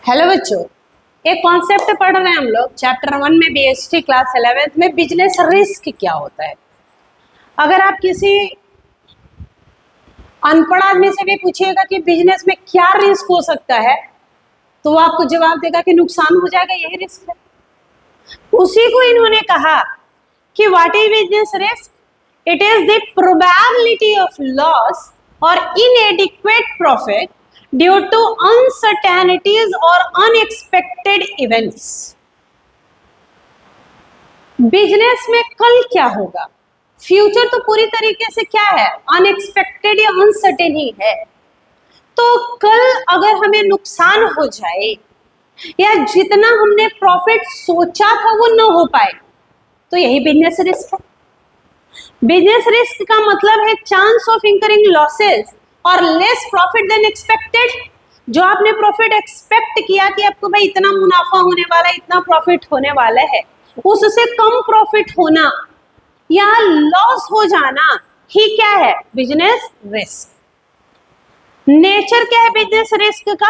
Hello बच्चों, एक concept पढ़ रहे हैं हम लोग चैप्टर 1 में बीएसटी क्लास 11th में बिजनेस रिस्क क्या होता है। अगर आप किसी अनपढ़ आदमी से भी पूछिएगा कि बिजनेस में क्या रिस्क हो सकता है तो वो आपको जवाब देगा कि नुकसान हो जाएगा, यही रिस्क है। उसी को इन्होंने कहा कि what is business risk? It is the probability of loss और inadequate profit due to uncertainties और अनएक्सपेक्टेड इवेंट्स। बिजनेस में कल क्या होगा, फ्यूचर तो पूरी तरीके से क्या है, अनएक्सपेक्टेड या अनसर्टेन ही है। तो कल अगर हमें नुकसान हो जाए या जितना हमने प्रॉफिट सोचा था वो न हो पाए तो यही बिजनेस रिस्क है। बिजनेस रिस्क का मतलब है चांस ऑफ इंकरिंग लॉसेस और लेस प्रॉफिट देन एक्सपेक्टेड। जो आपने प्रॉफिट एक्सपेक्ट किया कि आपको भाई इतना मुनाफा होने वाला है, इतना प्रॉफिट होने वाला है, उससे कम प्रॉफिट होना या लॉस हो जाना ही क्या है, बिजनेस रिस्क। नेचर क्या है बिजनेस रिस्क का?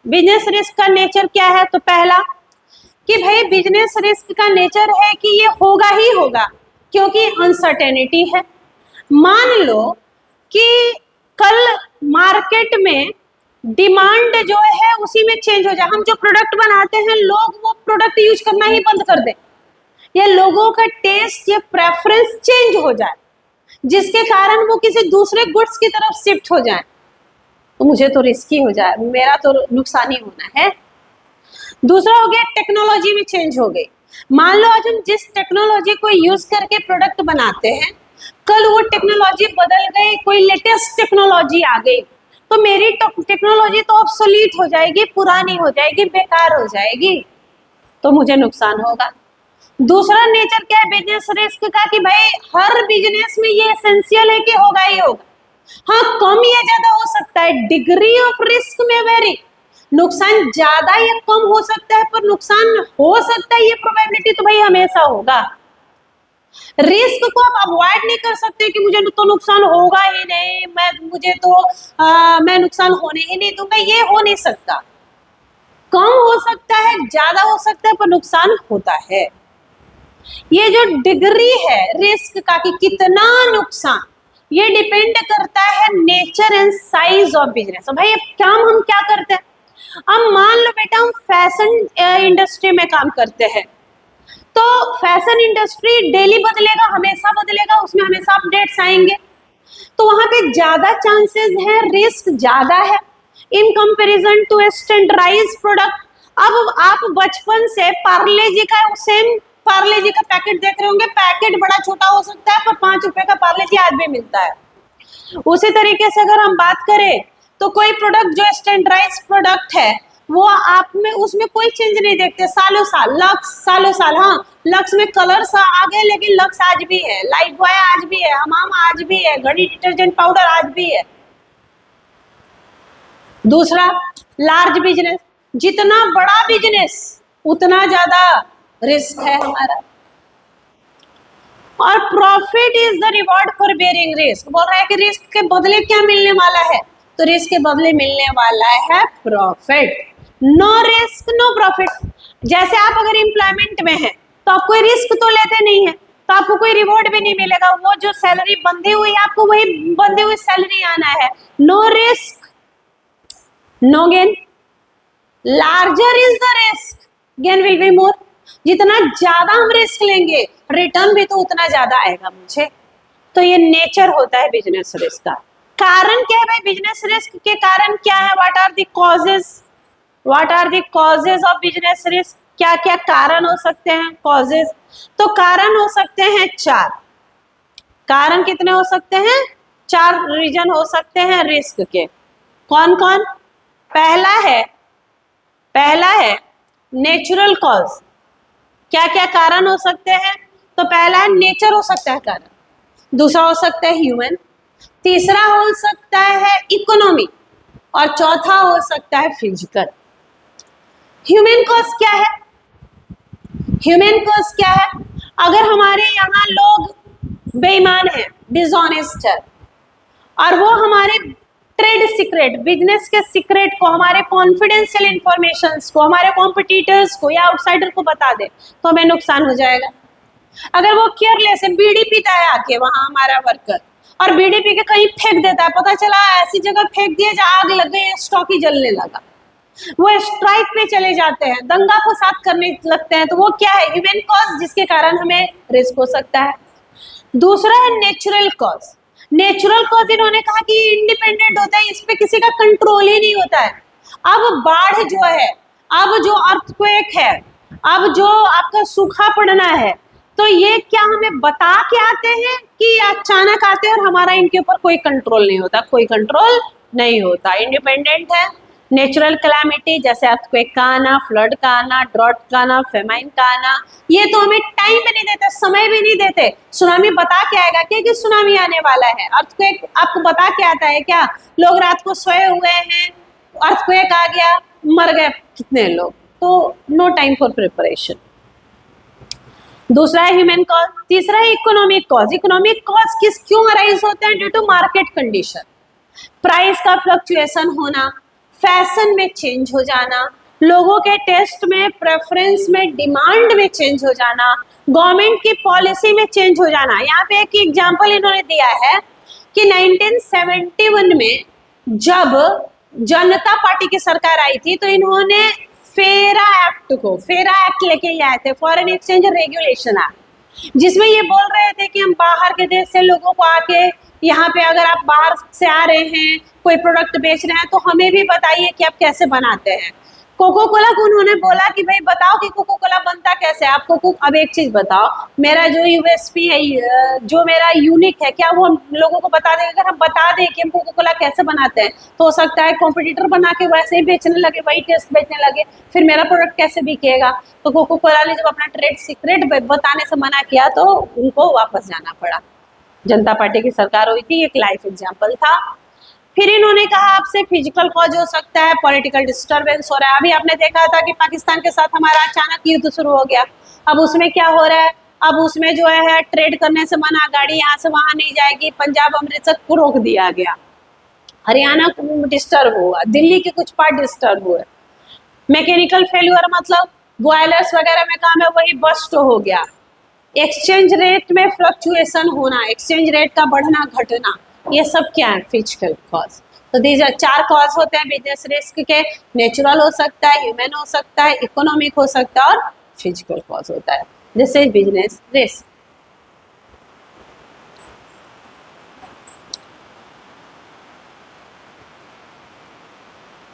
बिजनेस रिस्क का नेचर क्या है? तो पहला कि भाई बिजनेस रिस्क का नेचर है कि ये होगा ही होगा क्योंकि अनसर्टेनिटी है। मान लो कि कल मार्केट में डिमांड जो है उसी में चेंज हो जाए, हम जो प्रोडक्ट बनाते हैं लोग वो प्रोडक्ट यूज करना ही बंद कर दें, या लोगों का टेस्ट या प्रेफरेंस चेंज हो जाए जिसके कारण वो किसी दूसरे गुड्स की तरफ शिफ्ट हो जाए, तो मुझे तो रिस्की हो जाए, मेरा तो नुकसान ही होना है। दूसरा हो गया टेक्नोलॉजी में चेंज हो गई। मान लो आज हम जिस टेक्नोलॉजी को यूज करके प्रोडक्ट बनाते हैं कल वो टेक्नोलॉजी बदल गई, कोई लेटेस्ट टेक्नोलॉजी आ गई तो मेरी टेक्नोलॉजी तो ऑब्सोलीट हो जाएगी, पुरानी हो जाएगी, बेकार हो जाएगी, तो मुझे नुकसान होगा। दूसरा नेचर क्या है बिजनेस रिस्क का कि भाई हर बिजनेस में ये एसेंशियल है कि होगा ही होगा। हाँ, कम या ज्यादा हो सकता है, डिग्री ऑफ रिस्क में वेरी, नुकसान ज्यादा या कम हो सकता है पर नुकसान हो सकता है, ये प्रोबेबिलिटी तो भाई हमेशा होगा। रिस्क को आप अवॉइड नहीं कर सकते कि मुझे तो नुकसान होगा ही नहीं, मैं नुकसान होने ही नहीं दूंगा, ये हो नहीं सकता। कम हो सकता है, ज्यादा हो सकता है, पर नुकसान होता है। ये जो डिग्री है रिस्क का कि कितना नुकसान, ये डिपेंड करता है nature and size of business. भाई अब काम हम क्या करते हैं, अब मान लो बेटा हम फैशन इंडस्ट्री में काम करते हैं तो फैशन इंडस्ट्री डेली बदलेगा, हमेशा बदलेगा, उसमें हमेशा अपडेट्स आएंगे, तो वहां पे ज्यादा चांसेस है, रिस्क ज्यादा है in comparison to a standardise product. अब आप बचपन से पार्ले जी का सेम पार्ले जी का पैकेट देख रहे होंगे, पैकेट बड़ा छोटा हो सकता है पर 5 रुपए का पार्ले जी आज भी मिलता है। उसी तरीके से अगर हम बात करें तो कोई प्रोडक्ट जो स्टैंडर्डाइज प्रोडक्ट है वो आप में उसमें कोई चेंज नहीं देखते, सालों साल, लक्स सालों साल। हाँ, लक्स में कलर्स आ गए लेकिन लक्स आज भी है, लाइफ बॉय आज भी है, हमाम आज भी है, घड़ी डिटर्जेंट पाउडर आज भी है। दूसरा लार्ज बिजनेस, जितना बड़ा बिजनेस उतना ज्यादा रिस्क है हमारा। और profit is the reward for bearing risk, बोल रहा है कि रिस्क के बदले क्या मिलने वाला है, तो रिस्क के बदले मिलने वाला है profit. No risk no profit. जैसे आप अगर एम्प्लॉयमेंट में हैं तो आप कोई रिस्क तो लेते नहीं है तो आपको कोई रिवॉर्ड भी नहीं मिलेगा, वो जो सैलरी बंधी हुई है आपको वही बंधी हुई सैलरी आना है। No risk no gain, larger is the risk, gain will be more. जितना ज्यादा हम रिस्क लेंगे रिटर्न भी तो उतना ज्यादा आएगा मुझे। तो ये नेचर होता है बिजनेस रिस्क का। कारण क्या है भाई बिजनेस रिस्क के कारण क्या है, what are the causes, what are the causes of business risk, क्या क्या कारण हो सकते हैं कॉजेज? तो कारण हो सकते हैं 4। कारण कितने हो सकते हैं? 4 रीजन हो सकते हैं रिस्क के। कौन कौन? पहला है नेचुरल कॉज। क्या क्या कारण हो सकते हैं? तो पहला है नेचर हो सकता है कारण, दूसरा हो सकता है ह्यूमन, तीसरा हो सकता है इकोनॉमी और चौथा हो सकता है फिजिकल। ह्यूमन कॉज क्या है? ह्यूमन कॉज क्या है? अगर हमारे यहाँ लोग बेईमान है, डिसऑनेस्ट है और वो हमारे ट्रेड सीक्रेट, बिजनेस के सीक्रेट को, हमारे कॉन्फिडेंशियल इंफॉर्मेशंस को हमारे कॉम्पिटिटर्स को या आउटसाइडर को बता दे तो हमें नुकसान हो जाएगा। अगर वो केयरलेस है, बीड़ी पीता है आके वहां हमारा वर्कर और बीड़ी पी के कहीं फेंक देता है, पता चला ऐसी जगह फेंक दिया जहां आग लग गई, स्टॉक ही जलने लगा, वो स्ट्राइक पे चले जाते हैं, दंगा फसाद करने लगते हैं, तो वो क्या है, ह्यूमन कॉज जिसके कारण हमें रिस्क हो सकता है। दूसरा है नेचुरल कॉज। नेचुरल कॉज इन्होंने कहा कि इंडिपेंडेंट होता है, इस पे किसी का कंट्रोल ही नहीं होता है। अब बाढ़ जो है, अब जो अर्थक्वेक है, अब जो आपका सूखा पड़ना है, तो ये क्या हमें बता के आते हैं कि अचानक आते हैं और हमारा इनके ऊपर कोई कंट्रोल नहीं होता, कोई कंट्रोल नहीं होता, इंडिपेंडेंट है। नेचुरल कैलामिटी जैसे अर्थक्वेक का आना, फ्लड का आना, ड्रॉट का आना, फेमाइन का आना, ये तो हमें टाइम भी नहीं देते, समय भी नहीं देते। सुनामी बता के आएगा कि सुनामी आने वाला है, अर्थक्वेक आपको बता के आता है क्या? लोग रात को सोए हुए हैं, अर्थक्वेक आ गया, मर गए कितने लोग, तो नो टाइम फॉर प्रिपरेशन। दूसरा है ह्यूमन कॉज। तीसरा है इकोनॉमिक कॉज। इकोनॉमिक कॉज क्यों अराइज होते हैं? Due to market condition, price का फ्लक्चुएशन होना, फैशन में चेंज हो जाना, लोगों के टेस्ट में, प्रेफरेंस में, डिमांड में चेंज हो जाना, गवर्नमेंट की पॉलिसी में चेंज हो जाना। यहाँ पे एक एग्जांपल इन्होंने दिया है कि 1971 में जब जनता पार्टी की सरकार आई थी तो इन्होंने फेरा एक्ट लेके आए थे, फॉरेन एक्सचेंज रेगुलेशन एक्ट, जिसमें ये बोल रहे थे कि हम बाहर के देश से लोगों को आके यहाँ पे, अगर आप बाहर से आ रहे हैं कोई प्रोडक्ट बेच रहे हैं तो हमें भी बताइए कि आप कैसे बनाते हैं। कोको कोला को उन्होंने बोला कि भाई बताओ कि कोको कोला बनता कैसे है, आप कोको, अब एक चीज बताओ, मेरा जो यूएसपी है, जो मेरा यूनिक है, क्या वो हम लोगों को बता देंगे? अगर हम बता दें कि हम कोको कोला कैसे बनाते हैं तो हो सकता है कॉम्पिटिटर बना के वैसे ही बेचने लगे, वही टेस्ट बेचने लगे, फिर मेरा प्रोडक्ट कैसे बिकेगा? तो कोको कोला ने जब अपना ट्रेड सीक्रेट बताने से मना किया तो उनको वापस जाना पड़ा। जनता पार्टी की सरकार हुई थी, एक लाइफ एग्जाम्पल था। फिर इन्होंने कहा आपसे फिजिकल कॉज हो सकता है, पॉलिटिकल डिस्टर्बेंस हो रहा है। अभी आपने देखा था कि पाकिस्तान के साथ हमारा अचानक युद्ध शुरू हो गया, अब उसमें क्या हो रहा है, अब उसमें जो है ट्रेड करने से मना, गाड़ी यहाँ से वहां नहीं जाएगी, पंजाब अमृतसर को रोक दिया गया, हरियाणा डिस्टर्ब हुआ, दिल्ली के कुछ पार्ट डिस्टर्ब हुए, मैकेनिकल फेल्यूर मतलब बॉयलर्स वगैरह में काम है वही बस्ट हो गया, एक्सचेंज रेट में फ्लक्चुएशन होना, एक्सचेंज रेट का बढ़ना घटना, ये सब क्या है? Physical cause. तो दीज 4 कॉज होते हैं बिजनेस रिस्क के। नेचुरल हो सकता है, ह्यूमन हो सकता है, इकोनॉमिक हो सकता है और फिजिकल कॉज होता है। This is business risk.